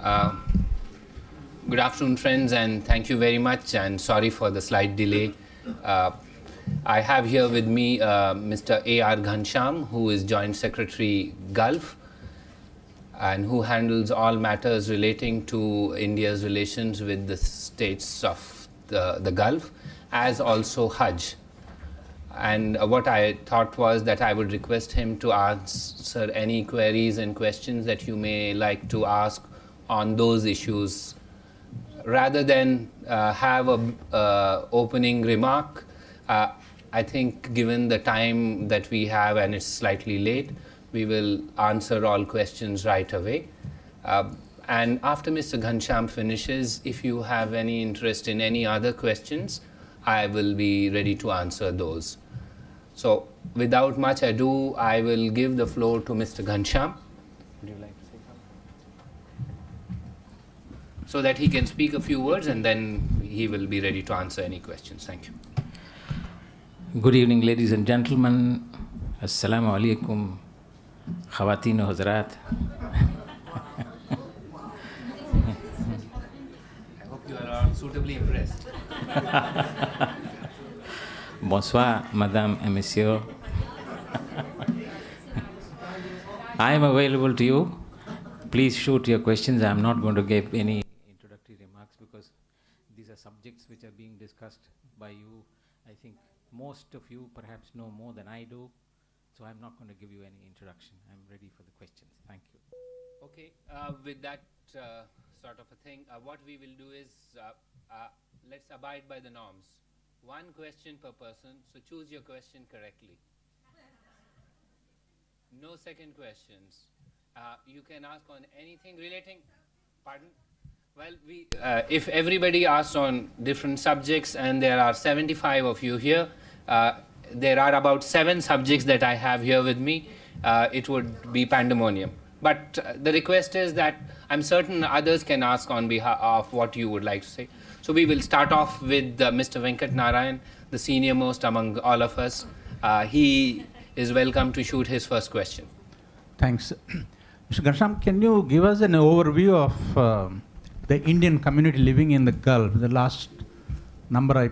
Uh, Good afternoon, friends, and thank you very much, and sorry for the slight delay. Uh, I have here with me Mr. A.R. Ghansham, who is Joint Secretary Gulf, and who handles all matters relating to India's relations with the states of the Gulf, as also Hajj. And what I thought was that I would request him to answer any queries and questions that you may like to ask on those issues, rather than have a opening remark. I think given the time that we have and it's slightly late, we will answer all questions right away. And after Mr. Ghansham finishes, if you have any interest in any other questions, I will be ready to answer those. So without much ado, I will give the floor to Mr. Ghansham. Would you like to say something? So that he can speak a few words and then he will be ready to answer any questions. Thank you. Good evening, ladies and gentlemen. Assalamu alaikum, khawateen o hazrat. I hope you are all suitably impressed. Bonsoir, madame et monsieur. I am available to you. Please shoot your questions. I am not going to give any introductory remarks because these are subjects which are being discussed by you. I think most of you perhaps know more than I do, so I'm not going to give you any introduction. I'm ready for the questions. Thank you. Okay, with that sort of a thing, what we will do is let's abide by the norms. One question per person, so choose your question correctly. No second questions. You can ask on anything relating, pardon? Well, if everybody asks on different subjects, and there are 75 of you here, there are about 7 subjects that I have here with me, it would be pandemonium. But the request is that I'm certain others can ask on behalf of what you would like to say. So we will start off with Mr. Venkat Narayan, the senior most among all of us. He is welcome to shoot his first question. Thanks. Mr. Ghansham, can you give us an overview of the Indian community living in the Gulf? The last number I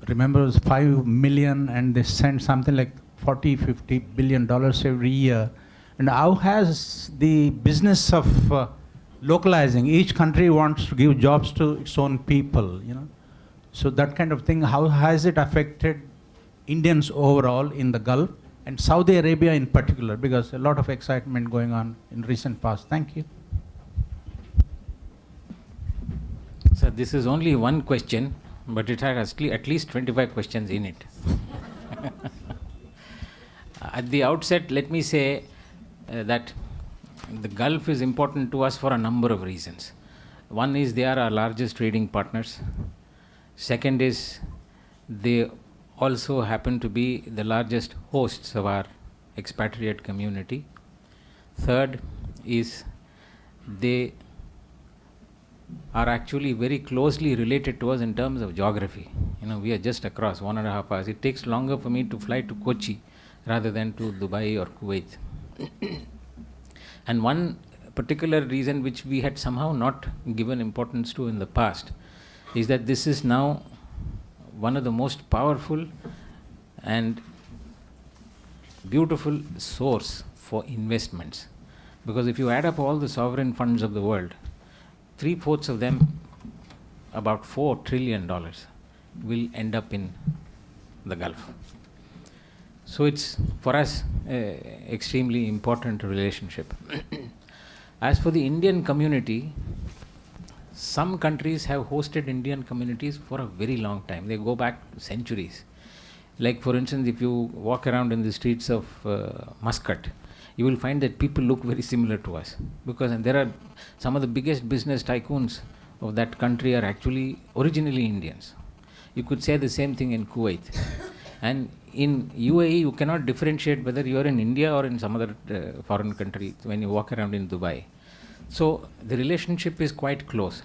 remember was 5 million, and they send something like $40–50 billion every year. And how has the business of localizing, each country wants to give jobs to its own people, you know? So that kind of thing, how has it affected Indians overall in the Gulf and Saudi Arabia in particular? Because a lot of excitement going on in recent past. Thank you. So this is only one question, but it has at least 25 questions in it. At the outset, let me say that the Gulf is important to us for a number of reasons. One is they are our largest trading partners. Second is they also happen to be the largest hosts of our expatriate community. Third is they are actually very closely related to us in terms of geography. You know, we are just across 1.5 hours. It takes longer for me to fly to Kochi rather than to Dubai or Kuwait. And one particular reason which we had somehow not given importance to in the past is that this is now one of the most powerful and beautiful source for investments. Because if you add up all the sovereign funds of the world, 3/4 of them, about $4 trillion, will end up in the Gulf. So it's for us extremely important relationship. As for the Indian community, some countries have hosted Indian communities for a very long time. They go back centuries. Like for instance, if you walk around in the streets of Muscat, you will find that people look very similar to us. Because and there are some of the biggest business tycoons of that country are actually originally Indians. You could say the same thing in Kuwait. And in UAE, you cannot differentiate whether you are in India or in some other foreign country when you walk around in Dubai. So the relationship is quite close.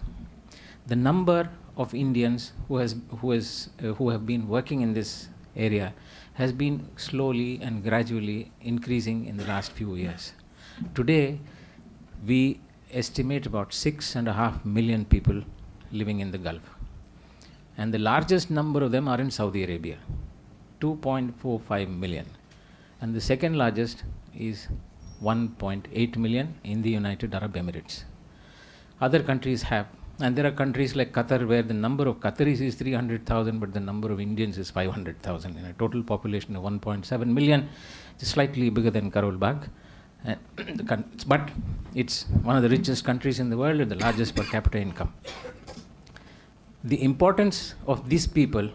The number of Indians who have been working in this area has been slowly and gradually increasing in the last few years. Today, we estimate about 6.5 million people living in the Gulf. And the largest number of them are in Saudi Arabia, 2.45 million. And the second largest is 1.8 million in the United Arab Emirates. Other countries have, and there are countries like Qatar where the number of Qataris is 300,000, but the number of Indians is 500,000 in a total population of 1.7 million, just slightly bigger than Karol Bagh. But it's one of the richest countries in the world with the largest per capita income. The importance of these people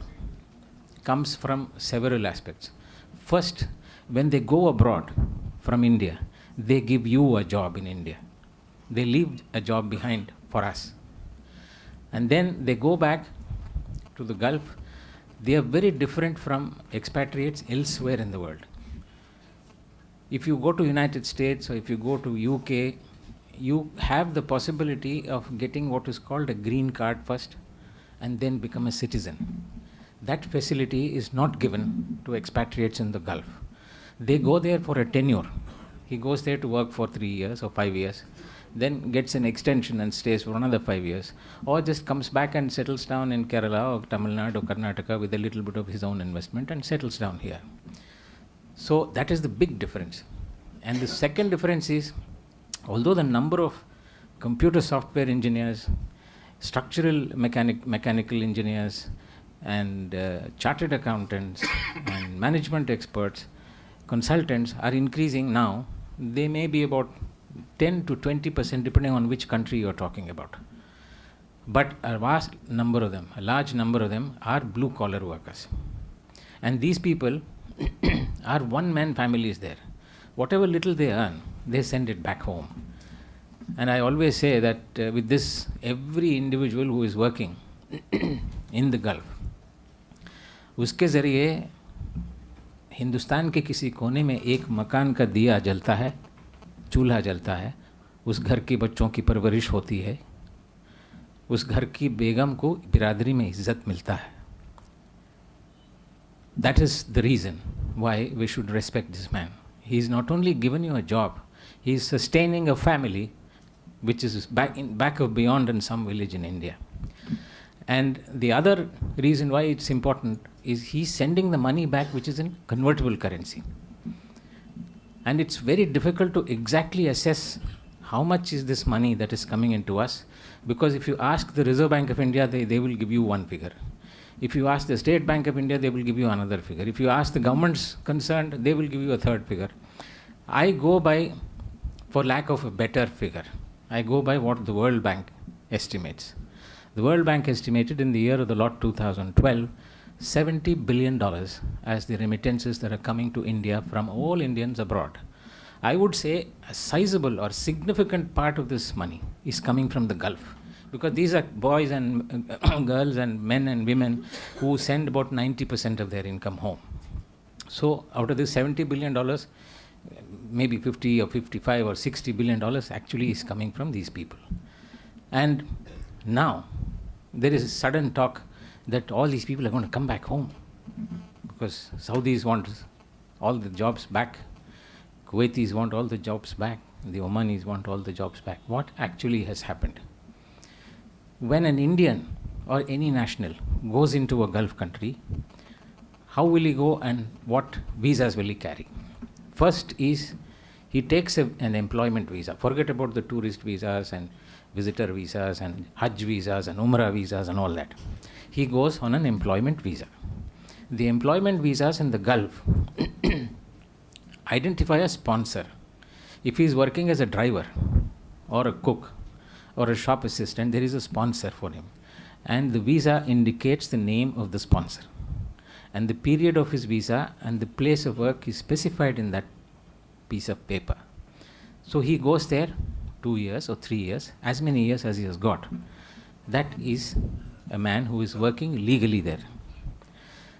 comes from several aspects. First, when they go abroad from India, they give you a job in India. They leave a job behind for us. And then they go back to the Gulf. They are very different from expatriates elsewhere in the world. If you go to United States or if you go to UK, you have the possibility of getting what is called a green card first and then become a citizen. That facility is not given to expatriates in the Gulf. They go there for a tenure. He goes there to work for 3 years or 5 years, then gets an extension and stays for another 5 years, or just comes back and settles down in Kerala or Tamil Nadu or Karnataka with a little bit of his own investment and settles down here. So that is the big difference. And the second difference is, although the number of computer software engineers, structural mechanical engineers, and chartered accountants and management experts, consultants are increasing now, they may be about 10 to 20% depending on which country you are talking about. But a vast number of them, a large number of them are blue collar workers. And these people are one-man families there. Whatever little they earn, they send it back home. And I always say that with this, every individual who is working in the Gulf, उसके ज़रिए हिंदुस्तान के किसी कोने में एक मकान का दिया जलता है, चूल्हा जलता है, उस घर के बच्चों की परवरिश होती है, उस घर की बेगम को बिरादरी में इज्जत मिलता है. That is the reason why we should respect this man. He is not only given you a job, he is sustaining a family which is back of beyond in some village in India. And the other reason why it's important is he's sending the money back which is in convertible currency. And it's very difficult to exactly assess how much is this money that is coming into us, because if you ask the Reserve Bank of India, they will give you one figure. If you ask the State Bank of India, they will give you another figure. If you ask the governments concerned, they will give you a third figure. I go by, for lack of a better figure, I go by what the World Bank estimates. The World Bank estimated in the year of the lot 2012, $70 billion as the remittances that are coming to India from all Indians abroad. I would say a sizable or significant part of this money is coming from the Gulf, because these are boys and girls and men and women who send about 90% of their income home. So out of this $70 billion, maybe 50 or 55 or $60 billion actually is coming from these people. And now there is a sudden talk that all these people are going to come back home because Saudis want all the jobs back, Kuwaitis want all the jobs back, the Omanis want all the jobs back. What actually has happened? When an Indian or any national goes into a Gulf country, how will he go and what visas will he carry? First is he takes an employment visa. Forget about the tourist visas and visitor visas and Hajj visas and Umrah visas and all that. He goes on an employment visa. The employment visas in the Gulf identify a sponsor. If he is working as a driver or a cook or a shop assistant, there is a sponsor for him. And the visa indicates the name of the sponsor. And the period of his visa and the place of work is specified in that piece of paper. So he goes there 2 years or 3 years, as many years as he has got. That is a man who is working legally there.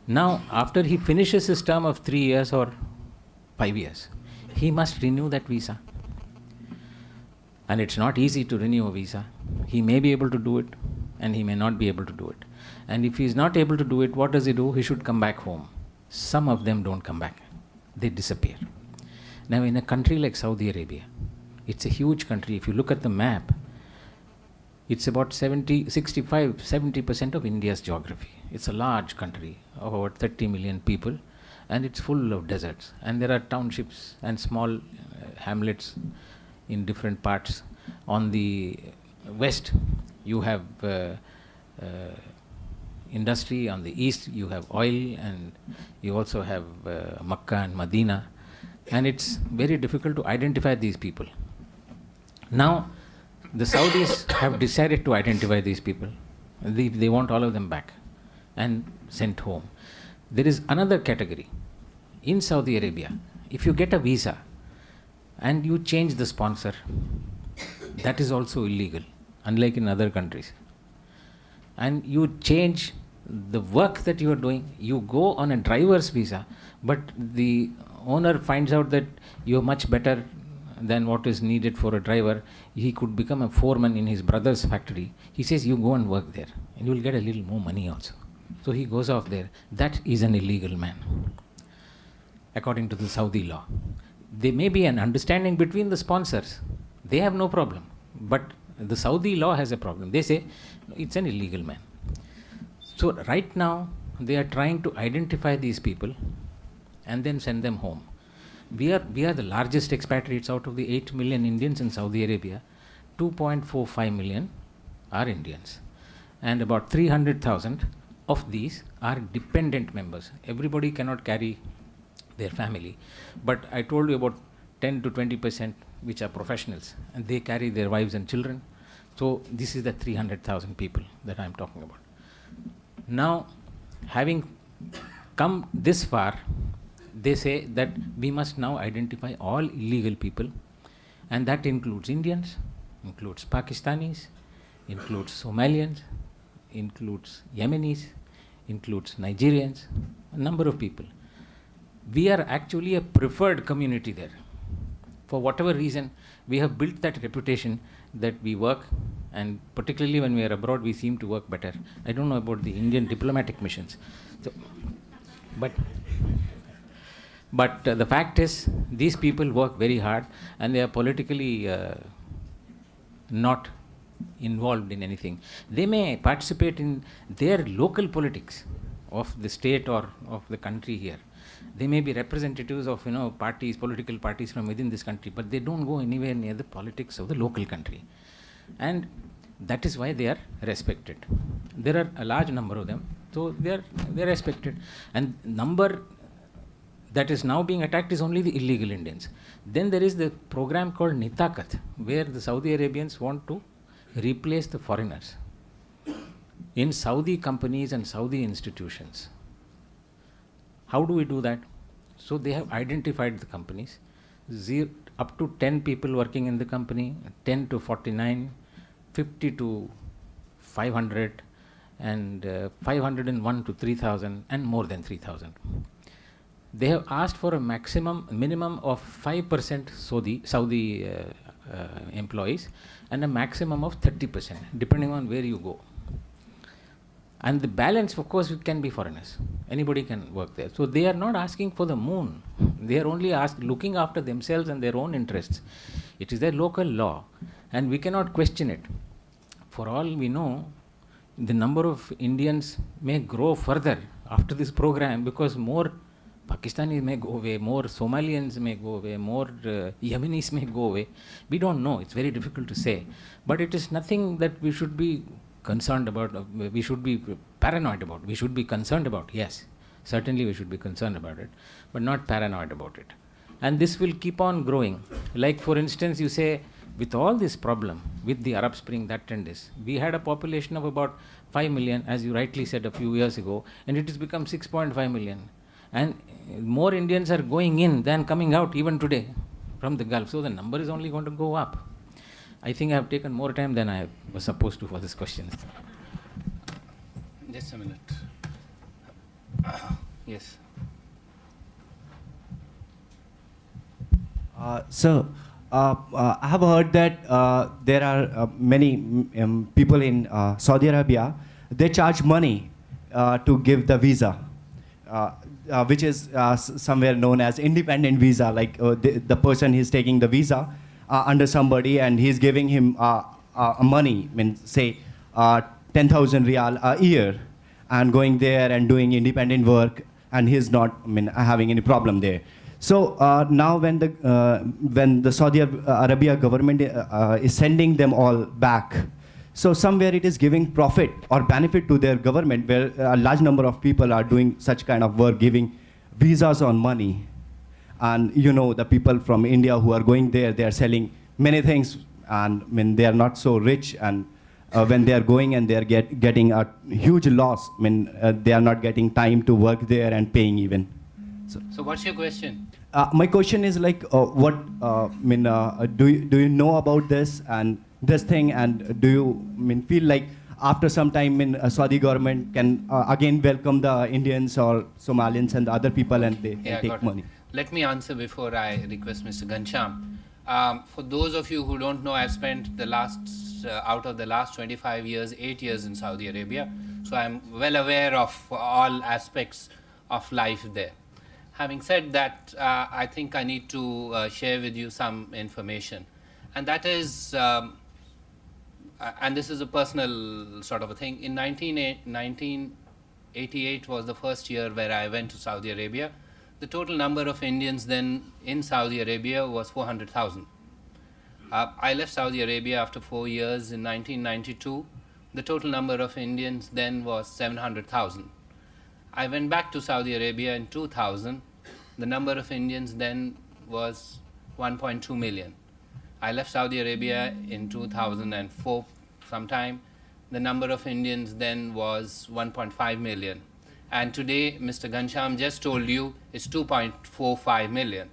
Now, after he finishes his term of 3 years or 5 years, he must renew that visa. And it's not easy to renew a visa. He may be able to do it, and he may not be able to do it. And if he is not able to do it, what does he do? He should come back home. Some of them don't come back. They disappear. Now, in a country like Saudi Arabia, It's a huge country. If you look at the map, it's about 70% of India's geography. It's a large country of about 30 million people, and it's full of deserts. And there are townships and small hamlets in different parts. On the west, you have industry. On the east, you have oil, and you also have Makkah and Medina. And it's very difficult to identify these people. Now, the Saudis have decided to identify these people. They want all of them back and sent home. There is another category. In Saudi Arabia, if you get a visa and you change the sponsor, that is also illegal, unlike in other countries. And you change the work that you are doing, you go on a driver's visa, but the owner finds out that you are much better than what is needed for a driver. He could become a foreman in his brother's factory. He says, you go and work there, and you will get a little more money also. So he goes off there. That is an illegal man, according to the Saudi law. There may be an understanding between the sponsors. They have no problem. But the Saudi law has a problem. They say, it's an illegal man. So right now, they are trying to identify these people and then send them home. We are the largest expatriates out of the 8 million Indians in Saudi Arabia. 2.45 million are Indians. And about 300,000 of these are dependent members. Everybody cannot carry their family. But I told you about 10 to 20% which are professionals, and they carry their wives and children. So this is the 300,000 people that I am talking about. Now, having come this far, they say that we must now identify all illegal people, and that includes Indians, includes Pakistanis, includes Somalians, includes Yemenis, includes Nigerians, a number of people. We are actually a preferred community there. For whatever reason, we have built that reputation that we work, and particularly when we are abroad, we seem to work better. I don't know about the Indian diplomatic missions. So, but the fact is, these people work very hard, and they are politically not involved in anything. They may participate in their local politics of the state or of the country here. They may be representatives of parties, political parties from within this country, but they don't go anywhere near the politics of the local country. And that is why they are respected. There are a large number of them, so they are respected. And number that is now being attacked is only the illegal Indians. Then there is the program called Nitakat, where the Saudi Arabians want to replace the foreigners in Saudi companies and Saudi institutions. How do we do that? So they have identified the companies, up to 10 people working in the company, 10 to 49, 50 to 500, and 501 to 3,000, and more than 3,000. They have asked for a minimum of 5% Saudi employees, and a maximum of 30%, depending on where you go. And the balance, of course, it can be foreigners. Anybody can work there. So they are not asking for the moon. They are only looking after themselves and their own interests. It is their local law, and we cannot question it. For all we know, the number of Indians may grow further after this program, because more Pakistanis may go away, more Somalians may go away, more Yemenis may go away. We don't know. It's very difficult to say. But it is nothing that we should be concerned about, we should be paranoid about. We should be concerned about, yes. Certainly we should be concerned about it, but not paranoid about it. And this will keep on growing. Like, for instance, you say, with all this problem, with the Arab Spring, that and this, we had a population of about 5 million, as you rightly said a few years ago, and it has become 6.5 million. And more Indians are going in than coming out even today from the Gulf. So the number is only going to go up. I think I have taken more time than I was supposed to for this question. Just a minute. Yes. Sir, I have heard that there are many people in Saudi Arabia, they charge money to give the visa, which is somewhere known as independent visa. Like the person is taking the visa, under somebody, and he's giving him money, I mean, say 10,000 riyal a year, and going there and doing independent work, and he's not, I mean, having any problem there. So now when the Saudi Arabia government is sending them all back, so somewhere it is giving profit or benefit to their government, where a large number of people are doing such kind of work, giving visas on money. And you know, the people from India who are going there, they are selling many things, and I mean, they are not so rich, and when they are going and they are getting a huge loss, I mean, they are not getting time to work there and paying even. So what's your question? My question is like, what do you know about this thing, and do you feel like after some time Saudi government can again welcome the Indians or Somalians and the other people, and they can take money? Let me answer before I request Mr. Ghansham. For those of you who don't know, I've spent out of the last 25 years, 8 years in Saudi Arabia, so I'm well aware of all aspects of life there. Having said that, I think I need to share with you some information, and that is, and this is a personal sort of a thing. In 1988 was the first year where I went to Saudi Arabia. The total number of Indians then in Saudi Arabia was 400,000. I left Saudi Arabia after 4 years in 1992. The total number of Indians then was 700,000. I went back to Saudi Arabia in 2000. The number of Indians then was 1.2 million. I left Saudi Arabia in 2004 sometime. The number of Indians then was 1.5 million. And today, Mr. Ghansham just told you it's 2.45 million.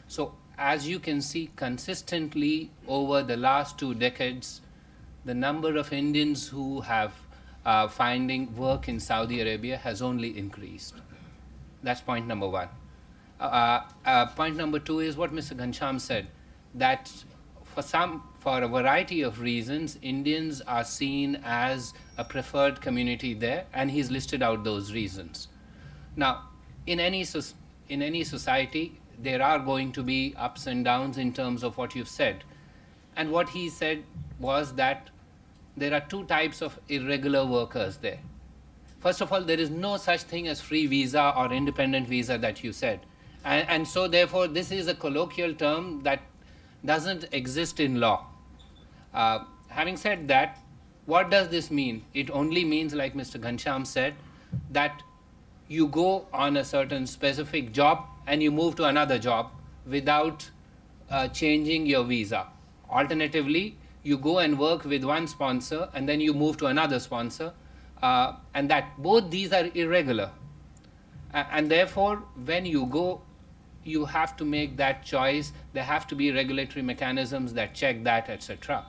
So as you can see, consistently over the last 2 decades, the number of Indians who have finding work in Saudi Arabia has only increased. That's point number one. Point number two is what Mr. Ghansham said, that for a variety of reasons, Indians are seen as a preferred community there, and he's listed out those reasons. Now, in any society, there are going to be ups and downs in terms of what you've said. And what he said was that there are 2 types of irregular workers there. First of all, there is no such thing as free visa or independent visa that you said. And so therefore, this is a colloquial term that doesn't exist in law. Having said that, what does this mean? It only means, like Mr. Ghansham said, that you go on a certain specific job and you move to another job without changing your visa. Alternatively, you go and work with one sponsor and then you move to another sponsor, and that both these are irregular. And therefore, when you go, you have to make that choice. There have to be regulatory mechanisms that check that, etc.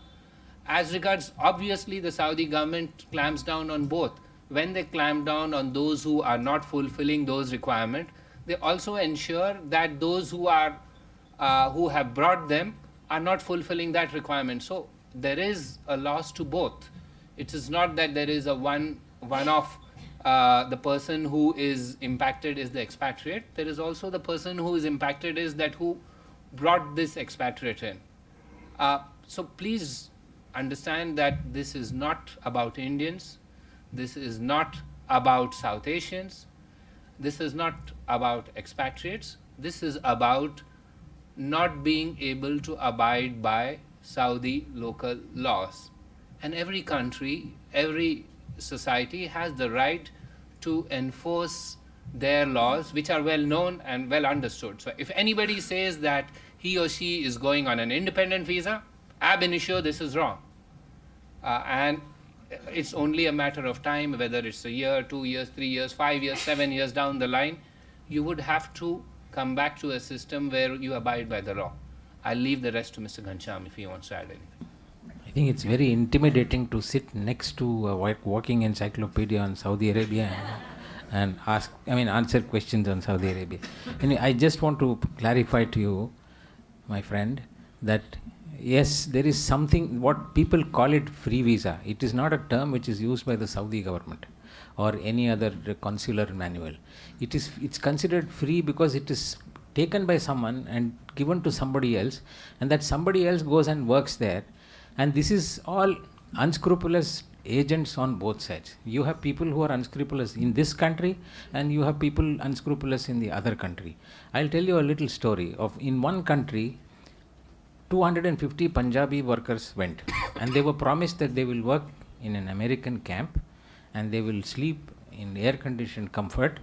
As regards, obviously, the Saudi government clamps down on both. When they clamp down on those who are not fulfilling those requirements, they also ensure that those who have brought them are not fulfilling that requirement. So there is a loss to both. It is not that there is a one-off. The person who is impacted is the expatriate. There is also the person who is impacted is that who brought this expatriate in. So please understand that this is not about Indians. This is not about South Asians. This is not about expatriates. This is about not being able to abide by Saudi local laws. And every country, every society has the right to enforce their laws, which are well known and well understood. So if anybody says that he or she is going on an independent visa, ab initio, this is wrong. And it's only a matter of time, whether it's a year, 2 years, 3 years, 5 years, 7 years down the line, you would have to come back to a system where you abide by the law. I'll leave the rest to Mr. Ghansham if he wants to add anything. I think it's very intimidating to sit next to a walking encyclopedia on Saudi Arabia and answer questions on Saudi Arabia. And I just want to clarify to you, my friend, that yes, there is something, what people call it free visa. It is not a term which is used by the Saudi government or any other consular manual. It's considered free because it is taken by someone and given to somebody else, and that somebody else goes and works there. And this is all unscrupulous agents on both sides. You have people who are unscrupulous in this country, and you have people unscrupulous in the other country. I'll tell you a little story of, in one country, 250 Punjabi workers went, and they were promised that they will work in an American camp, and they will sleep in air-conditioned comfort,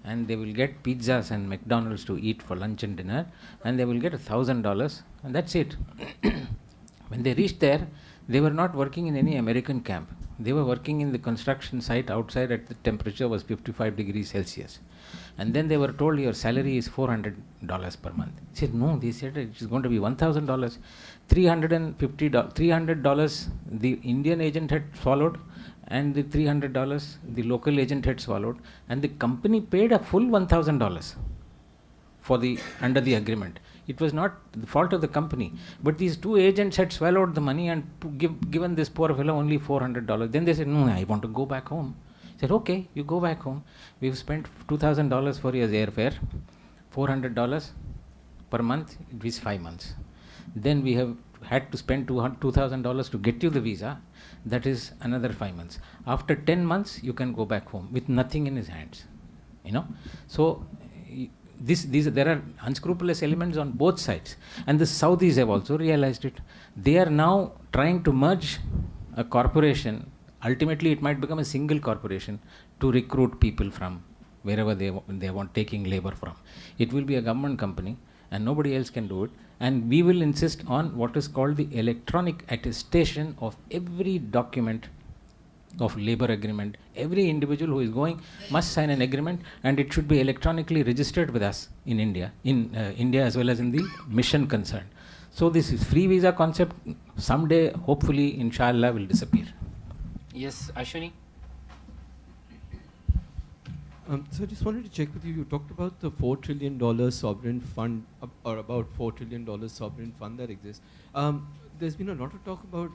and they will get pizzas and McDonald's to eat for lunch and dinner, and they will get $1,000, and that's it. When they reached there, they were not working in any American camp. They were working in the construction site outside at the temperature was 55 degrees Celsius. And then they were told, your salary is $400 per month. They said, no, they said it is going to be $1,000. $300 the Indian agent had swallowed, and the $300 the local agent had swallowed, and the company paid a full $1,000 for the under the agreement. It was not the fault of the company, but these two agents had swallowed the money and given this poor fellow only $400. Then they said, no, I want to go back home. He said, okay, you go back home. We've spent $2,000 for your airfare, $400 per month, it is 5 months. Then we have had to spend $2,000 to get you the visa, that is another 5 months. After 10 months, you can go back home with nothing in his hands. So there are unscrupulous elements on both sides, and the Saudis have also realized it. They are now trying to merge a corporation. Ultimately, it might become a single corporation to recruit people from wherever they want taking labor from. It will be a government company, and nobody else can do it. And we will insist on what is called the electronic attestation of every document of labor agreement. Every individual who is going must sign an agreement, and it should be electronically registered with us in India, as well as in the mission concerned. So this is free visa concept someday, hopefully, inshallah, will disappear. Yes, Ashwini? So I just wanted to check with you. You talked about the $4 trillion sovereign fund, or about $4 trillion sovereign fund that exists. There's been a lot of talk about,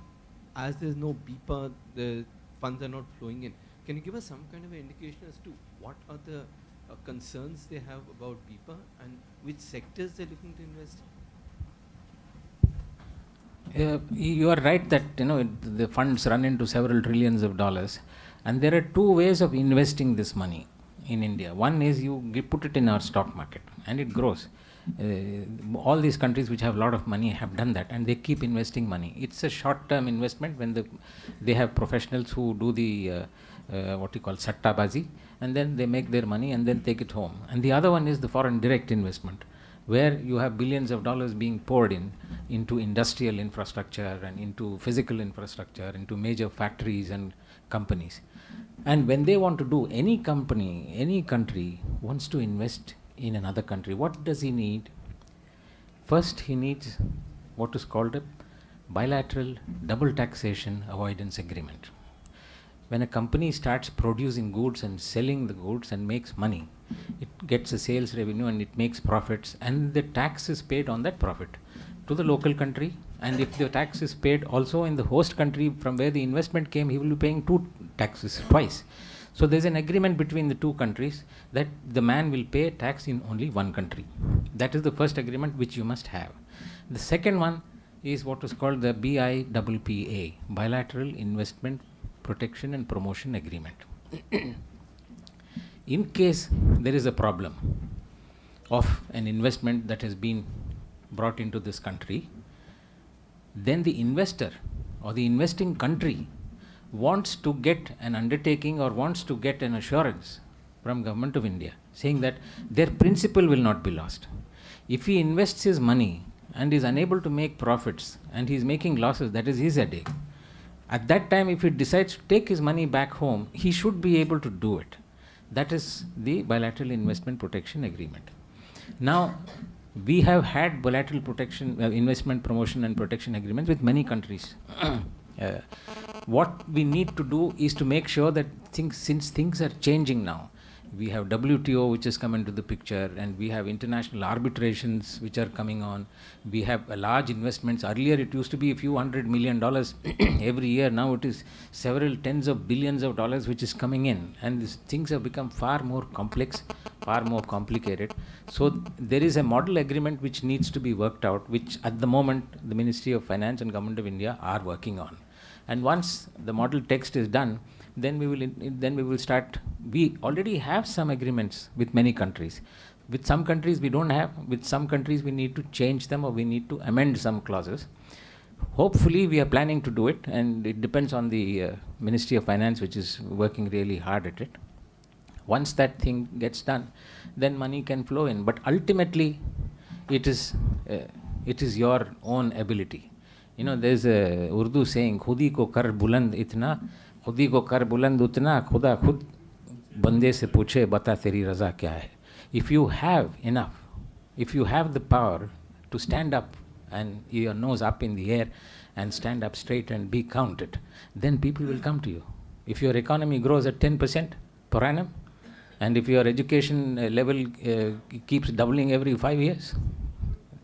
as there's no BIPA, the funds are not flowing in. Can you give us some kind of an indication as to what are the concerns they have about BIPA and which sectors they're looking to invest in? You are right that the funds run into several trillions of dollars, and there are two ways of investing this money in India. One is you put it in our stock market and it grows. All these countries which have a lot of money have done that, and they keep investing money. It's a short-term investment when they have professionals who do the what you call sattabazi, and then they make their money and then take it home. And the other one is the foreign direct investment, where you have billions of dollars being poured into industrial infrastructure and into physical infrastructure, into major factories and companies. And when they want to do, any company, any country wants to invest in another country, what does he need? First, he needs what is called a bilateral double taxation avoidance agreement. When a company starts producing goods and selling the goods and makes money, it gets a sales revenue and it makes profits, and the tax is paid on that profit to the local country. And if the tax is paid also in the host country from where the investment came, he will be paying two taxes twice. So there's an agreement between the two countries that the man will pay tax in only one country. That is the first agreement which you must have. The second one is what is called the BIPPA, Bilateral Investment Protection and Promotion Agreement. In case there is a problem of an investment that has been brought into this country, then the investor or the investing country wants to get an undertaking or wants to get an assurance from Government of India saying that their principal will not be lost. If he invests his money and is unable to make profits and he is making losses, that is his headache. At that time, if he decides to take his money back home, he should be able to do it. That is the Bilateral Investment Protection Agreement. Now, we have had bilateral protection, investment promotion and protection agreements with many countries. What we need to do is to make sure that since things are changing now, we have WTO which has come into the picture, and we have international arbitrations which are coming on. We have large investments. Earlier it used to be a few $100 million every year. Now it is several tens of billions of dollars which is coming in, and these things have become far more complex, far more complicated. So there is a model agreement which needs to be worked out, which at the moment the Ministry of Finance and Government of India are working on. And once the model text is done, then we will start. We already have some agreements with many countries. With some countries we don't have. With some countries we need to change them, or we need to amend some clauses. Hopefully we are planning to do it, and it depends on the Ministry of Finance, which is working really hard at it. Once that thing gets done, then money can flow in. But ultimately it is your own ability. You know, there's a Urdu saying, "Khudi ko kar buland itna, khudi ko kar buland utna, khuda khud bande se puche bata teri raza kya hai." If you have enough, if you have the power to stand up and your nose up in the air and stand up straight and be counted, then people will come to you. If your economy grows at 10% per annum, and if your education level keeps doubling every 5 years,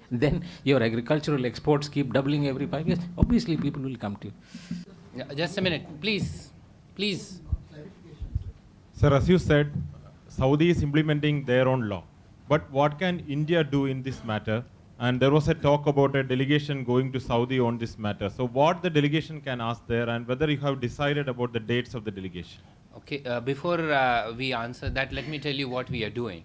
then your agricultural exports keep doubling every 5 years, obviously people will come to you. Just a minute, please. Please. Sir, as you said, Saudi is implementing their own law. But what can India do in this matter? And there was a talk about a delegation going to Saudi on this matter. So what the delegation can ask there, and whether you have decided about the dates of the delegation? Okay, before we answer that, let me tell you what we are doing.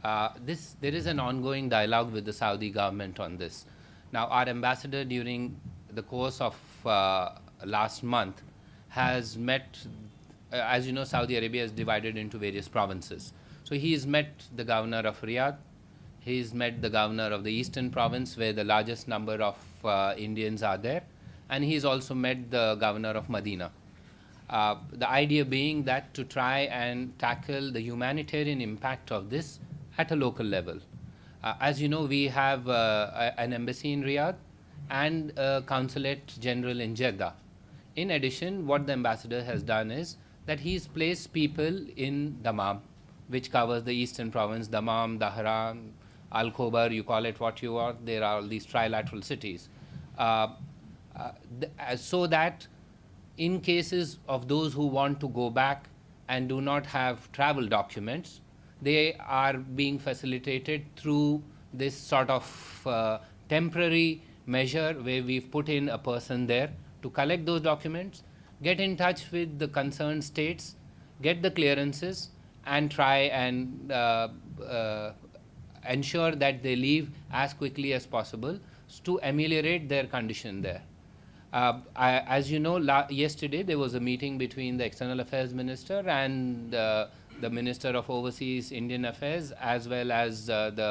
There is an ongoing dialogue with the Saudi government on this. Now, our ambassador during the course of last month has met, as you know, Saudi Arabia is divided into various provinces. So he has met the governor of Riyadh, he's met the governor of the eastern province where the largest number of Indians are there, and he's also met the governor of Medina. The idea being that to try and tackle the humanitarian impact of this at a local level. As you know, we have an embassy in Riyadh and a consulate general in Jeddah. In addition, what the ambassador has done is that he's placed people in Dammam, which covers the eastern province, Dammam, Dahran, Al-Khobar, you call it what you want. There are all these trilateral cities. So that in cases of those who want to go back and do not have travel documents, they are being facilitated through this sort of temporary measure where we've put in a person there to collect those documents, get in touch with the concerned states, get the clearances, and try and ensure that they leave as quickly as possible to ameliorate their condition there. As you know, yesterday there was a meeting between the External Affairs Minister and the Minister of Overseas Indian Affairs, as well as I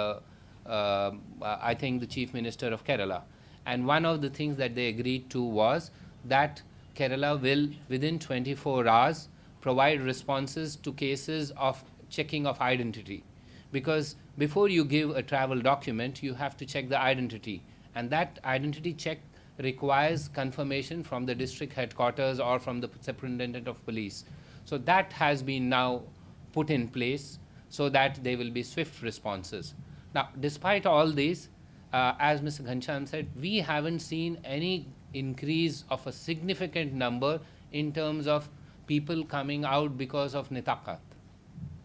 think the Chief Minister of Kerala. And one of the things that they agreed to was that Kerala will, within 24 hours, provide responses to cases of checking of identity. Because before you give a travel document, you have to check the identity. And that identity check requires confirmation from the district headquarters or from the superintendent of police. So that has been now put in place so that there will be swift responses. Now, despite all this, as Mr. Ghansham said, we haven't seen any increase of a significant number in terms of people coming out because of nitakat.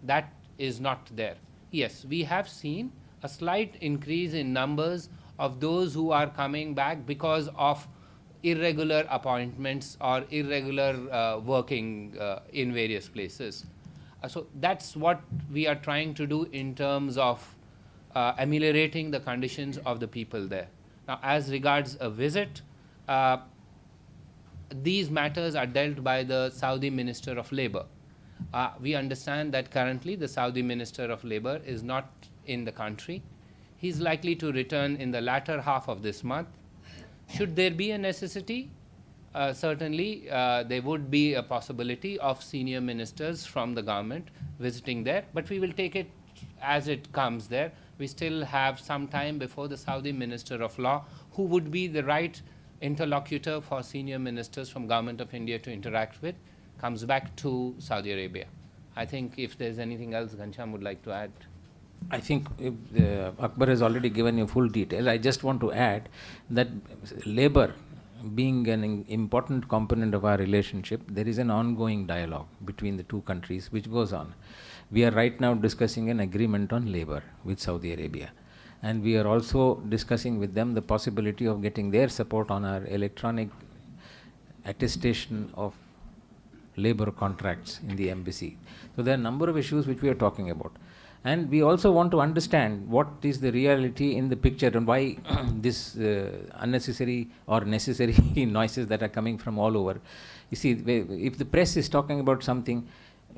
That is not there. Yes, we have seen a slight increase in numbers of those who are coming back because of irregular appointments or irregular working in various places. So that's what we are trying to do in terms of ameliorating the conditions of the people there. Now, as regards a visit, these matters are dealt by the Saudi Minister of Labor. We understand that currently the Saudi Minister of Labor is not in the country. He's likely to return in the latter half of this month. Should there be a necessity, certainly there would be a possibility of senior ministers from the government visiting there, but we will take it as it comes there. We still have some time before the Saudi Minister of Law, who would be the right interlocutor for senior ministers from Government of India to interact with, comes back to Saudi Arabia. I think if there's anything else Ghanshyam would like to add. I think if, Akbar has already given you full detail. I just want to add that labor being an important component of our relationship, there is an ongoing dialogue between the two countries which goes on. We are right now discussing an agreement on labor with Saudi Arabia. And we are also discussing with them the possibility of getting their support on our electronic attestation of labor contracts in the embassy. So there are a number of issues which we are talking about. And we also want to understand what is the reality in the picture and why this unnecessary or necessary noises that are coming from all over. You see, if the press is talking about something,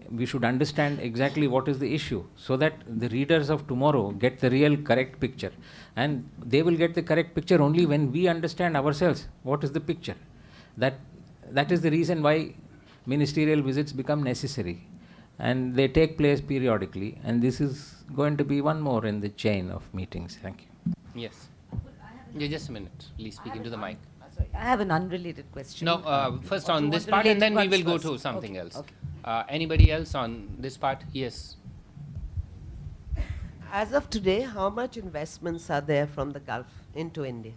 we should understand exactly what is the issue so that the readers of tomorrow get the real correct picture. And they will get the correct picture only when we understand ourselves what is the picture. That is the reason why ministerial visits become necessary. And they take place periodically, and this is going to be one more in the chain of meetings. Thank you. Yes. Yeah, just a minute. Please speak into the mic. Sorry, I have an unrelated question. No, first Or on do you this want the part, and then we related will ones go to first? something Okay, else. okay. Anybody else on this part? Yes. As of today, how much investments are there from the Gulf into India?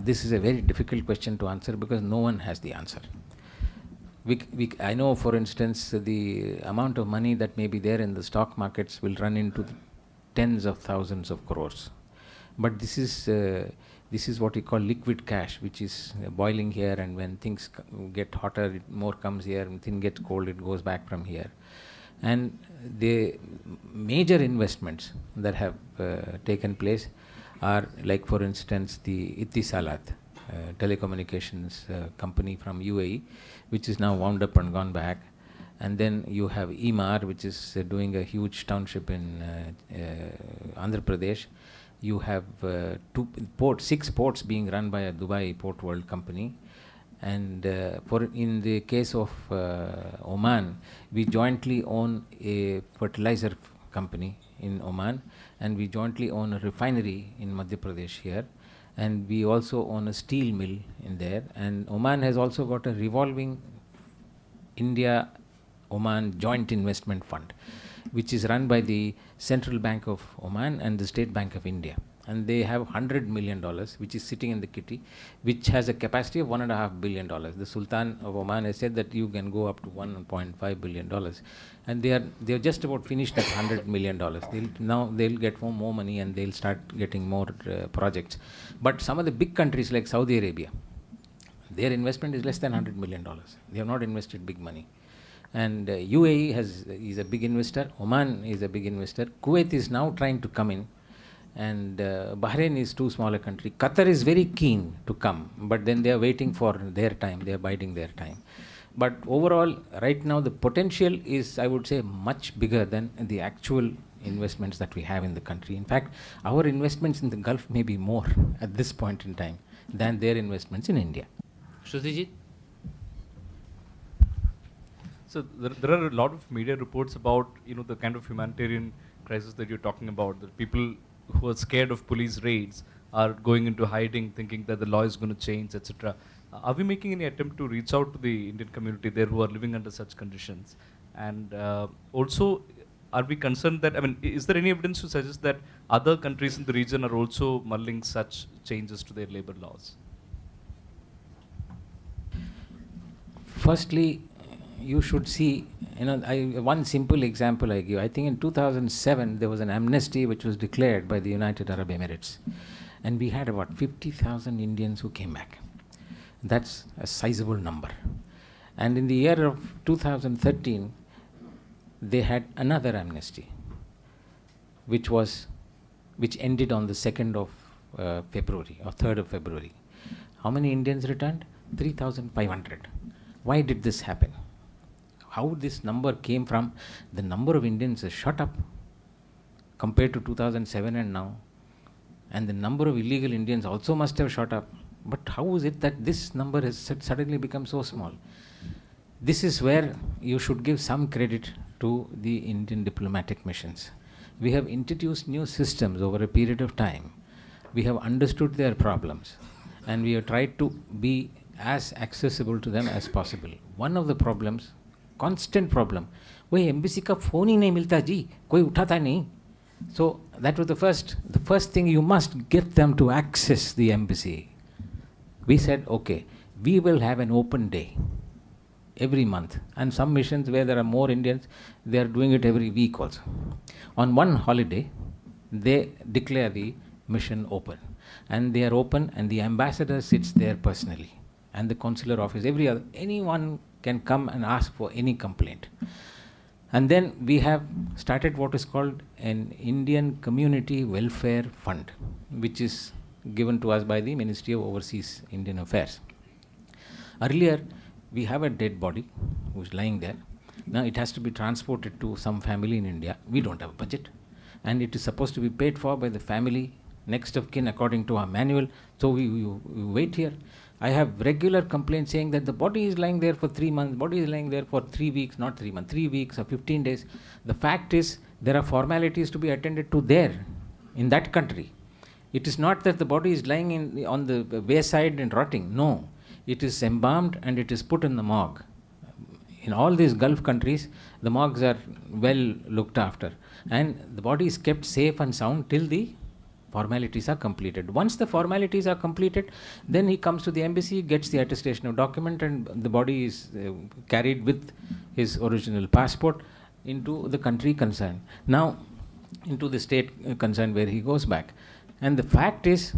This is a very difficult question to answer because no one has the answer. I know, for instance, the amount of money that may be there in the stock markets will run into tens of thousands of crores. But this is what we call liquid cash, which is boiling here, and when things get hotter, more comes here, and things get cold, it goes back from here. And the major investments that have taken place like, for instance, the Itisalat telecommunications company from UAE, which is now wound up and gone back. And then you have Emaar, which is doing a huge township in Andhra Pradesh. You have 6 ports being run by a Dubai Port World company. And in the case of Oman, we jointly own a fertilizer company in Oman, and we jointly own a refinery in Madhya Pradesh here, and we also own a steel mill in there. And Oman has also got a revolving India-Oman joint investment fund, which is run by the Central Bank of Oman and the State Bank of India. And they have $100 million, which is sitting in the kitty, which has a capacity of $1.5 billion. The Sultan of Oman has said that you can go up to $1.5 billion. And they are just about finished at $100 million. They'll get more money, and they'll start getting more projects. But some of the big countries like Saudi Arabia, their investment is less than $100 million. They have not invested big money. And UAE is a big investor. Oman is a big investor. Kuwait is now trying to come in. And Bahrain is too small a country. Qatar is very keen to come, but then they are waiting for their time. They are biding their time. But overall, right now, the potential is, I would say, much bigger than the actual investments that we have in the country. In fact, our investments in the Gulf may be more at this point in time than their investments in India. Shrutijit? So there are a lot of media reports about the kind of humanitarian crisis that you're talking about. That people who are scared of police raids are going into hiding, thinking that the law is going to change, etc. Are we making any attempt to reach out to the Indian community there who are living under such conditions? And also, are we concerned that, is there any evidence to suggest that other countries in the region are also mulling such changes to their labor laws? Firstly, you should see, one simple example I give. I think in 2007, there was an amnesty which was declared by the United Arab Emirates. And we had about 50,000 Indians who came back. That's a sizable number. And in the year of 2013, they had another amnesty, which ended on the 2nd of February, or 3rd of February. How many Indians returned? 3,500. Why did this happen? How this number came from? The number of Indians has shot up compared to 2007 and now. And the number of illegal Indians also must have shot up. But how is it that this number has suddenly become so small? This is where you should give some credit to the Indian diplomatic missions. We have introduced new systems over a period of time. We have understood their problems, and we have tried to be as accessible to them as possible. One of the problems constant problem. वही embassy का phone ही नहीं मिलता जी, कोई उठाता नहीं. So that was the first thing, you must get them to access the embassy. We said, okay, we will have an open day every month. And some missions where there are more Indians, they are doing it every week also. On one holiday, they declare the mission open. And they are open, and the ambassador sits there personally. And the consular office, anyone can come and ask for any complaint. And then we have started what is called an Indian Community Welfare Fund, which is given to us by the Ministry of Overseas Indian Affairs. Earlier, we have a dead body who is lying there. Now it has to be transported to some family in India. We don't have a budget. And it is supposed to be paid for by the family, next of kin according to our manual. So we wait here. I have regular complaints saying that the body is lying there for 3 months, body is lying there for 3 weeks, not 3 months, 3 weeks or 15 days. The fact is, there are formalities to be attended to there, in that country. It is not that the body is lying on the wayside and rotting. No. It is embalmed and it is put in the morgue. In all these Gulf countries, the morgues are well looked after. And the body is kept safe and sound till the formalities are completed. Once the formalities are completed, then he comes to the embassy, gets the attestation of document, and the body is carried with his original passport into the country concerned. Now, into the state concerned where he goes back. And the fact is,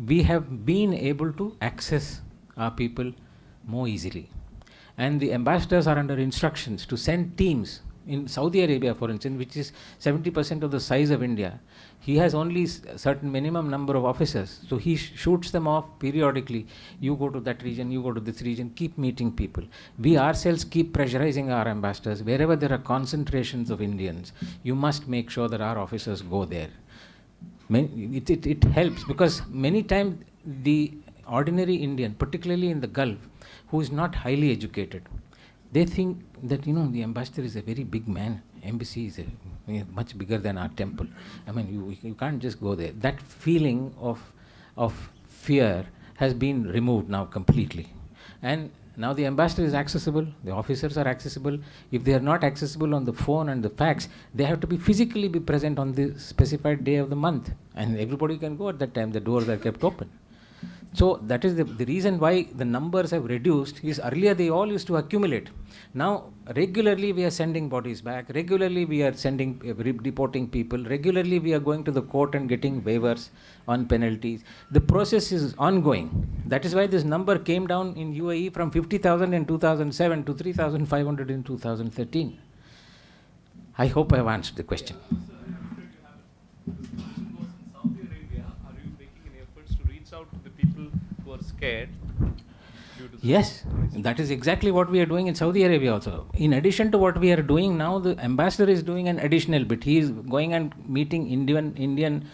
we have been able to access our people more easily. And the ambassadors are under instructions to send teams. In Saudi Arabia, for instance, which is 70% of the size of India, he has only a certain minimum number of officers. So he shoots them off periodically. You go to that region, you go to this region, keep meeting people. We ourselves keep pressurizing our ambassadors. Wherever there are concentrations of Indians, you must make sure that our officers go there. It helps, because many times the ordinary Indian, particularly in the Gulf, who is not highly educated, they think that, the ambassador is a very big man. Embassy is much bigger than our temple. I mean, you can't just go there. That feeling of fear has been removed now completely. And now the ambassador is accessible, the officers are accessible. If they are not accessible on the phone and the fax, they have to be physically be present on the specified day of the month. And everybody can go at that time. The doors are kept open. So that is the reason why the numbers have reduced. Is earlier they all used to accumulate. Now regularly we are sending bodies back. Regularly we are deporting people. Regularly we are going to the court and getting waivers on penalties. The process is ongoing. That is why this number came down in UAE from 50,000 in 2007 to 3,500 in 2013. I hope I have answered the question. Scared due to yes, that is exactly what we are doing in Saudi Arabia also. In addition to what we are doing now, the ambassador is doing an additional bit. He is going and meeting Indian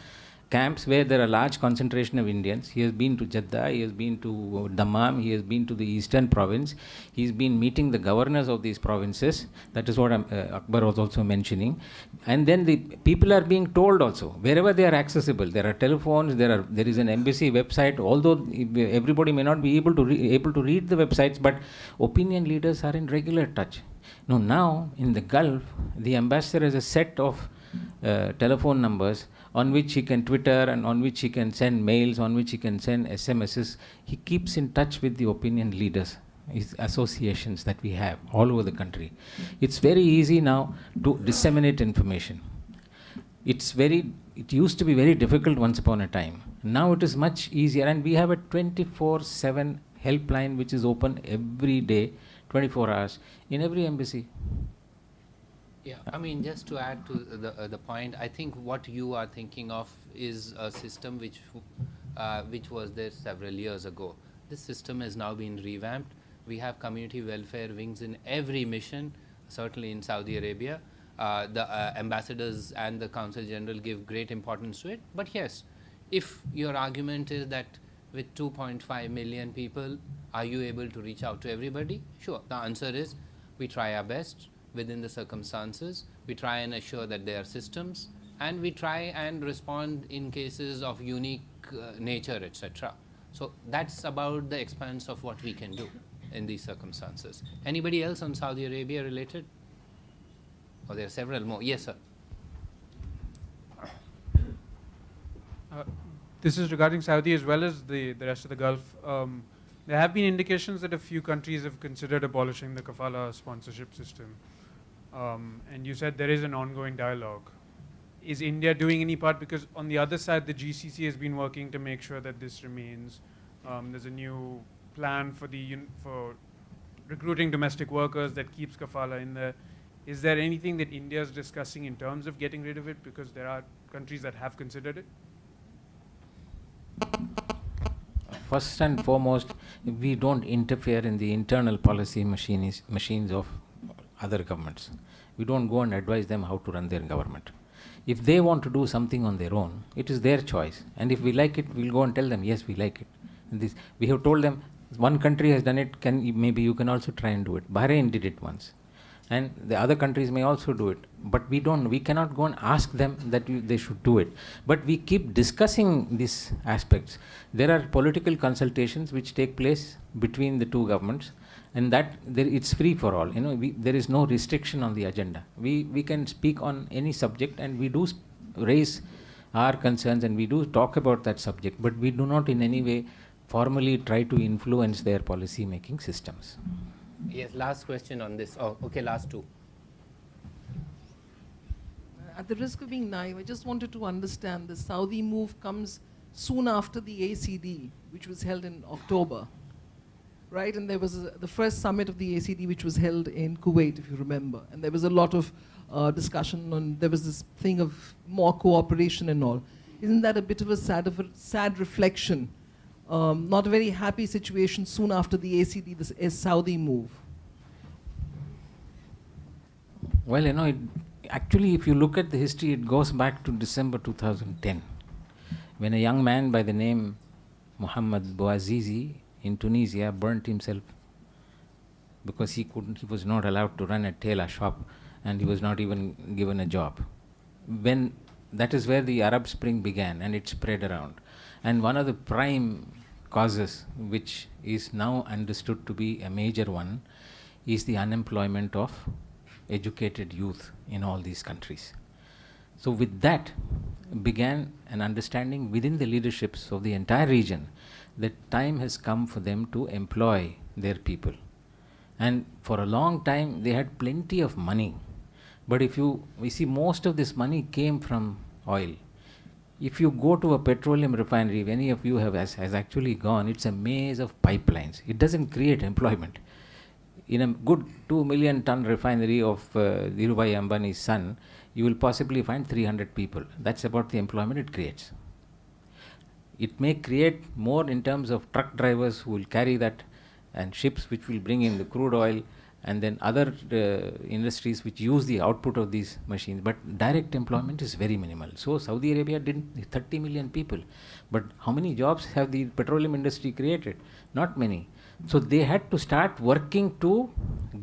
camps where there are large concentration of Indians. He has been to Jeddah, he has been to Dammam, he has been to the eastern province. He has been meeting the governors of these provinces. That is what Akbar was also mentioning. And then the people are being told also, wherever they are accessible, there are telephones, there is an embassy website, although everybody may not be able to read the websites, but opinion leaders are in regular touch. Now in the Gulf, the ambassador has a set of telephone numbers on which he can Twitter, and on which he can send mails, on which he can send SMSs. He keeps in touch with the opinion leaders, his associations that we have all over the country. It's very easy now to disseminate information. It used to be very difficult once upon a time. Now it is much easier, and we have a 24/7 helpline which is open every day, 24 hours, in every embassy. Yeah, I mean, just to add to the point, I think what you are thinking of is a system which was there several years ago. This system has now been revamped. We have community welfare wings in every mission, certainly in Saudi Arabia. The ambassadors and the Consul General give great importance to it. But yes, if your argument is that with 2.5 million people, are you able to reach out to everybody? Sure, the answer is we try our best. Within the circumstances, we try and assure that there are systems, and we try and respond in cases of unique nature, etc. So that's about the expanse of what we can do. in these circumstances. Anybody else on Saudi Arabia related? Oh, there are several more. Yes, sir. This is regarding Saudi as well as the rest of the Gulf. There have been indications that a few countries have considered abolishing the kafala sponsorship system. And you said there is an ongoing dialogue. Is India doing any part? Because on the other side, the GCC has been working to make sure that this remains. There's a new plan for for recruiting domestic workers that keeps kafala in there. Is there anything that India is discussing in terms of getting rid of it? Because there are countries that have considered it. First and foremost, we don't interfere in the internal policy machines of other governments. We don't go and advise them how to run their government. If they want to do something on their own, it is their choice. And if we like it, we'll go and tell them, yes, we like it. And we have told them, one country has done it, maybe you can also try and do it. Bahrain did it once. And the other countries may also do it. But we cannot go and ask them that they should do it. But we keep discussing these aspects. There are political consultations which take place between the two governments, and it's free for all. There is no restriction on the agenda. We can speak on any subject, and we do raise our concerns, and we do talk about that subject, but we do not in any way formally try to influence their policy making systems. Yes, last question on this. Oh, okay, last two. At the risk of being naive, I just wanted to understand the Saudi move comes soon after the ACD, which was held in October, right? And there was the first summit of the ACD, which was held in Kuwait, if you remember. And there was a lot of discussion on, there was this thing of more cooperation and all. Isn't that a bit of a sad reflection? Not a very happy situation soon after the ACD, this Saudi move. Well, actually, if you look at the history, it goes back to December 2010, when a young man by the name Mohammed Bouazizi in Tunisia burnt himself because he was not allowed to run a tailor shop, and he was not even given a job. That is where the Arab Spring began, and it spread around. And one of the prime causes, which is now understood to be a major one, is the unemployment of educated youth in all these countries. So with that began an understanding within the leaderships of the entire region that time has come for them to employ their people. And for a long time they had plenty of money. But we see most of this money came from oil. If you go to a petroleum refinery, if any of you has actually gone, it's a maze of pipelines. It doesn't create employment. In a good 2 million ton refinery of Dhirubhai Ambani's son, you will possibly find 300 people. That's about the employment it creates. It may create more in terms of truck drivers who will carry that, and ships which will bring in the crude oil, and then other industries which use the output of these machines. But direct employment is very minimal. So Saudi Arabia did 30 million people. But how many jobs have the petroleum industry created? Not many. So they had to start working to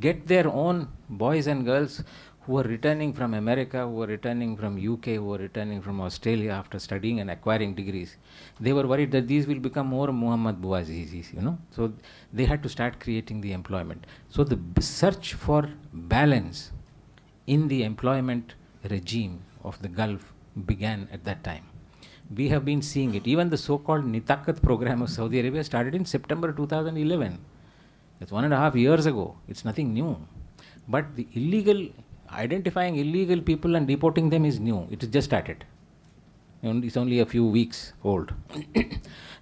get their own boys and girls who were returning from America, who were returning from UK, who were returning from Australia after studying and acquiring degrees. They were worried that these will become more Muhammad Bouazizis, So they had to start creating the employment. So the search for balance in the employment regime of the Gulf began at that time. We have been seeing it. Even the so-called Nitakat program of Saudi Arabia started in September 2011. That's 1.5 years ago. It's nothing new. But the identifying illegal people and deporting them is new. It is just started. It's only a few weeks old.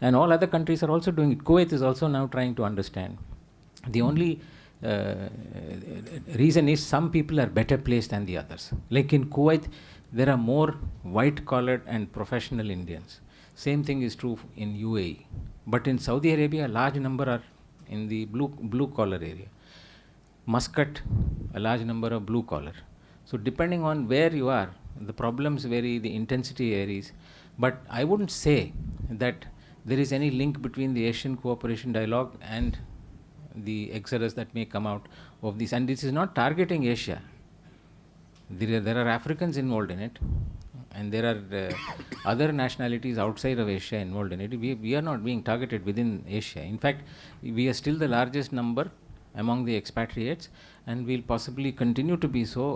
And all other countries are also doing it. Kuwait is also now trying to understand. The only reason is some people are better placed than the others. Like in Kuwait, there are more white-collared and professional Indians. Same thing is true in UAE. But in Saudi Arabia, a large number are in the blue-collar area. Muscat, a large number of blue-collar. So depending on where you are, the problems vary, the intensity varies. But I wouldn't say that there is any link between the Asian Cooperation Dialogue and the exodus that may come out of this. And this is not targeting Asia. There are Africans involved in it, and there are other nationalities outside of Asia involved in it. We are not being targeted within Asia. In fact, we are still the largest number among the expatriates, and we'll possibly continue to be so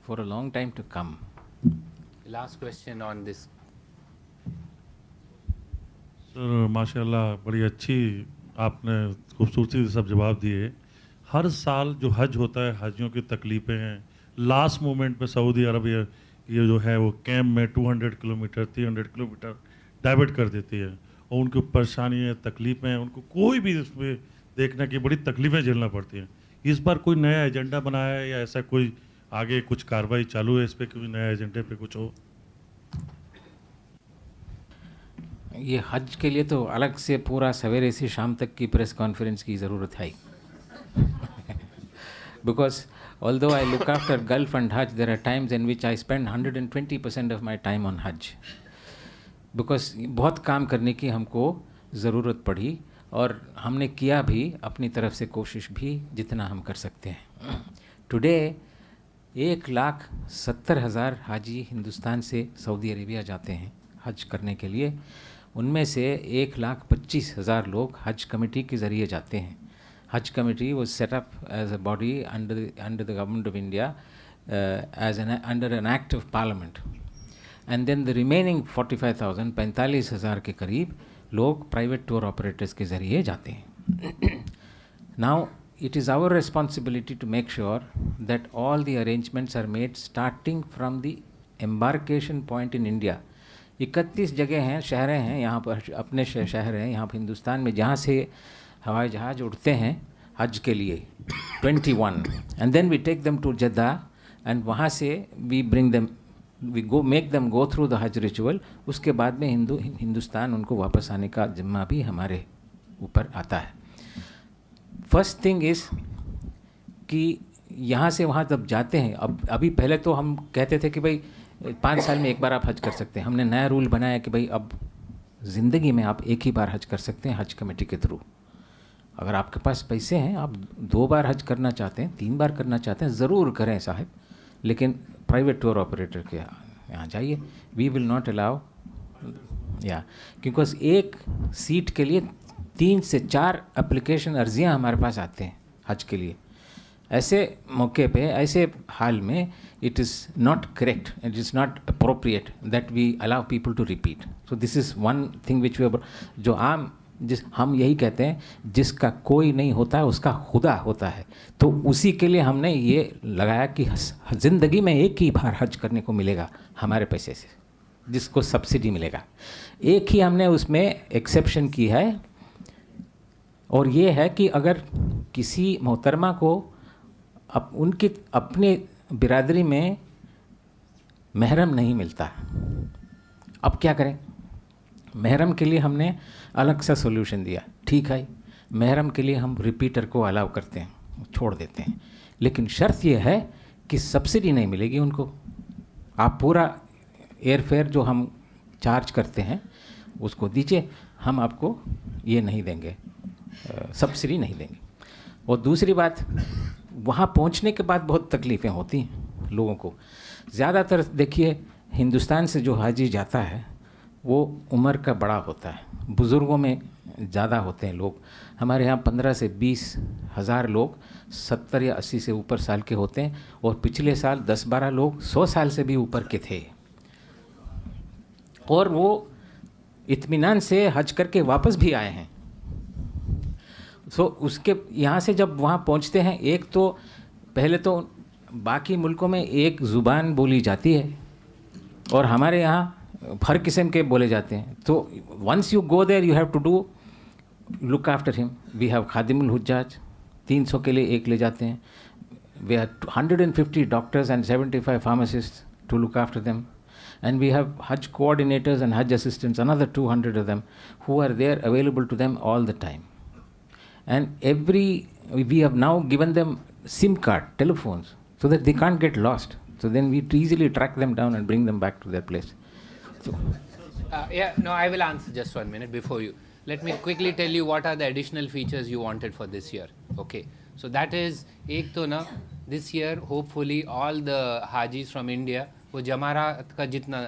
for a long time to come. Last question on this. Sir माशाल्लाह बड़ी अच्छी आपने खूबसूरती से सब जवाब दिए. हर साल जो हज होता है, हाजियों की तकलीफ़ें हैं, लास्ट मोमेंट पे सऊदी अरब ये जो है वो कैम्प में 200 किलोमीटर 300 किलोमीटर डाइवर्ट कर देती है, और उनको परेशानियाँ तकलीफ़ें उनको कोई भी उसमें देखने की बड़ी तकलीफ़ें झेलना पड़ती हैं. इस बार कोई नया एजेंडा बनाया है या ऐसा कोई आगे कुछ कार्रवाई चालू है इस पर, कोई नया एजेंडे पे कुछ हो? ये हज के लिए तो अलग से पूरा सवेरे से शाम तक की प्रेस कॉन्फ्रेंस की ज़रूरत है. Because although I look after Gulf and Hajj, there are times in which I spend 120% of my time on Hajj. Because बहुत काम करने की हमको ज़रूरत पड़ी, और हमने किया भी अपनी तरफ से कोशिश भी जितना हम कर सकते हैं. टुडे 1,70,000 हाजी हिंदुस्तान से सऊदी अरेबिया जाते हैं हज करने के लिए. उनमें से 1,25,000 लोग हज कमेटी के ज़रिए जाते हैं. Hajj committee was set up as a body under the government of India under an act of parliament, and then the remaining 45,000 45,000 के करीब लोग private tour operators के ज़रिए जाते हैं. Now it is our responsibility to make sure that all the arrangements are made starting from the embarkation point in India. 31 जगह हैं, शहरें हैं यहाँ पर, अपने शहर हैं यहाँ पर हिंदुस्तान में जहाँ से हवाई जहाज़ उड़ते हैं हज के लिए 21, and then we take them to Jeddah, and वहाँ से we bring them, we go make them go through the Hajj ritual. उसके बाद में हिंदुस्तान उनको वापस आने का जिम्मा भी हमारे ऊपर आता है. फर्स्ट थिंग इज़ कि यहाँ से वहाँ जब जाते हैं, अभी पहले तो हम कहते थे कि भाई 5 साल में एक बार आप हज कर सकते हैं. हमने नया रूल बनाया कि भाई अब ज़िंदगी में आप एक ही बार हज कर सकते हैं हज कमेटी के थ्रू. अगर आपके पास पैसे हैं, आप 2 बार हज करना चाहते हैं, 3 बार करना चाहते हैं, ज़रूर करें साहब, लेकिन प्राइवेट टूर ऑपरेटर के यहाँ जाइए. वी विल नॉट अलाउ या, बिकॉज एक सीट के लिए 3 से 4 एप्लीकेशन अर्जियाँ हमारे पास आते हैं हज के लिए. ऐसे मौके पे, ऐसे हाल में it is not correct, it is not appropriate that we allow people to repeat. So this is one thing which we are, जो हम यही कहते हैं, जिसका कोई नहीं होता है उसका खुदा होता है. तो उसी के लिए हमने ये लगाया कि ज़िंदगी में एक ही बार हज करने को मिलेगा हमारे पैसे से, जिसको सब्सिडी मिलेगा. एक ही हमने उसमें एक्सेप्शन की है, और ये है कि अगर किसी मोहतरमा को उनकी अपने बिरादरी में महरम नहीं मिलता, अब क्या करें? महरम के लिए हमने अलग सा सोल्यूशन दिया. ठीक है, महरम के लिए हम रिपीटर को अलाउ करते हैं, छोड़ देते हैं, लेकिन शर्त यह है कि सब्सिडी नहीं मिलेगी उनको. आप पूरा एयर फेयर जो हम चार्ज करते हैं उसको दीजिए, हम आपको ये नहीं देंगे, सब्सिडी नहीं देंगे. और दूसरी बात, वहाँ पहुँचने के बाद बहुत तकलीफ़ें होती हैं लोगों को. ज़्यादातर देखिए हिंदुस्तान से जो हाजी जाता है वो उम्र का बड़ा होता है, बुज़ुर्गों में ज़्यादा होते हैं लोग. हमारे यहाँ 15 से 20 हज़ार लोग 70 या 80 से ऊपर साल के होते हैं, और पिछले साल 10-12 लोग 100 साल से भी ऊपर के थे, और वो इत्मीनान से हज करके वापस भी आए हैं. सो उसके यहाँ से जब वहाँ पहुँचते हैं, एक तो पहले तो बाकी मुल्कों में एक ज़ुबान बोली जाती है और हमारे यहाँ हर किस्म के बोले जाते हैं. तो once you go there you have to do look after him. We have खादिमुल हुज्जाज, 300 के लिए एक ले जाते हैं. We have 150 doctors and 75 pharmacist to look after them. And we have Hajj coordinators and Hajj assistants, another 200 of them, who are there available to them all the time. And we have now given them SIM card telephones so that they can't get lost. So then we easily track them down and bring them back to their place. So, I will answer just 1 minute before you. Let me quickly tell you what are the additional features you wanted for this year. Okay, so that is, this year hopefully all the Hajis from India वो जमारात का जितना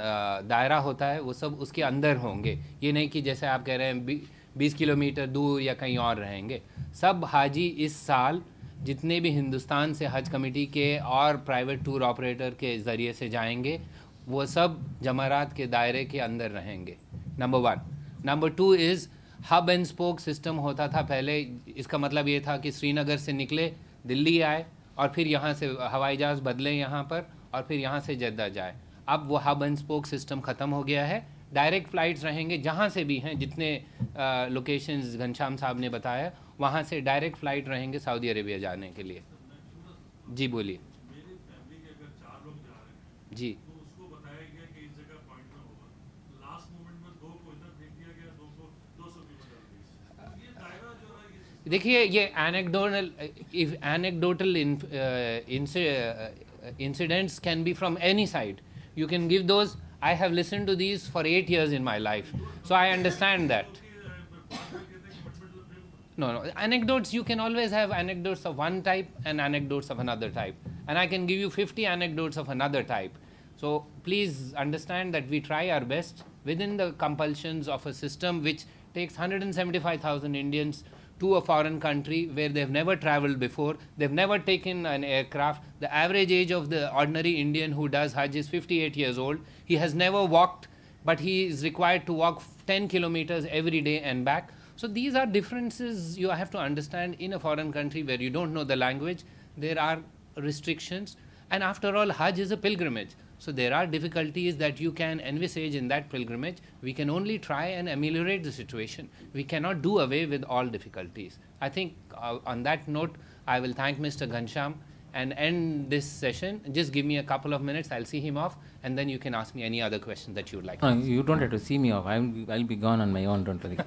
दायरा होता है वो सब उसके अंदर होंगे। ये नहीं कि जैसे आप कह रहे हैं 20 किलोमीटर दूर या कहीं और रहेंगे। सब हाजी इस साल जितने भी हिंदुस्तान से हज कमेटी के और प्राइवेट टूर ऑपरेटर के ज़रिए से जाएंगे वो सब जमारात के दायरे के अंदर रहेंगे। Number 1। Number 2 is hub and spoke system होता था पहले। इसका मतलब ये था कि श्रीनगर से निकले, दिल्ली आए और फिर यहाँ से हवाई जहाज़ बदले यहाँ पर और फिर यहाँ से जद्दा जाए। अब वो हब एंड स्पोक सिस्टम ख़त्म हो गया है। डायरेक्ट फ़्लाइट्स रहेंगे जहाँ से भी हैं, जितने लोकेशंस घनश्याम साहब ने बताया वहाँ से डायरेक्ट फ़्लाइट रहेंगे सऊदी अरेबिया जाने के लिए। जी बोलिए। जी देखिए ये anecdotal incidents can be from any side. You can give those. I have listened to these for 8 years in my life, so I understand that. No, anecdotes, you can always have anecdotes of one type and anecdotes of another type, and I can give you 50 anecdotes of another type. So please understand that we try our best within the compulsions of a system which takes 175,000 Indians to a foreign country where they've never traveled before, they've never taken an aircraft. The average age of the ordinary Indian who does Hajj is 58 years old. He has never walked, but he is required to walk 10 kilometers every day and back. So these are differences you have to understand in a foreign country where you don't know the language. There are restrictions, and after all, Hajj is a pilgrimage. So there are difficulties that you can envisage in that pilgrimage. We can only try and ameliorate the situation. We cannot do away with all difficulties. I think on that note, I will thank Mr. Ghansham and end this session. Just give me a couple of minutes, I'll see him off, and then you can ask me any other question that you would like. No, you don't have to see me off. I'll be gone on my own, don't worry.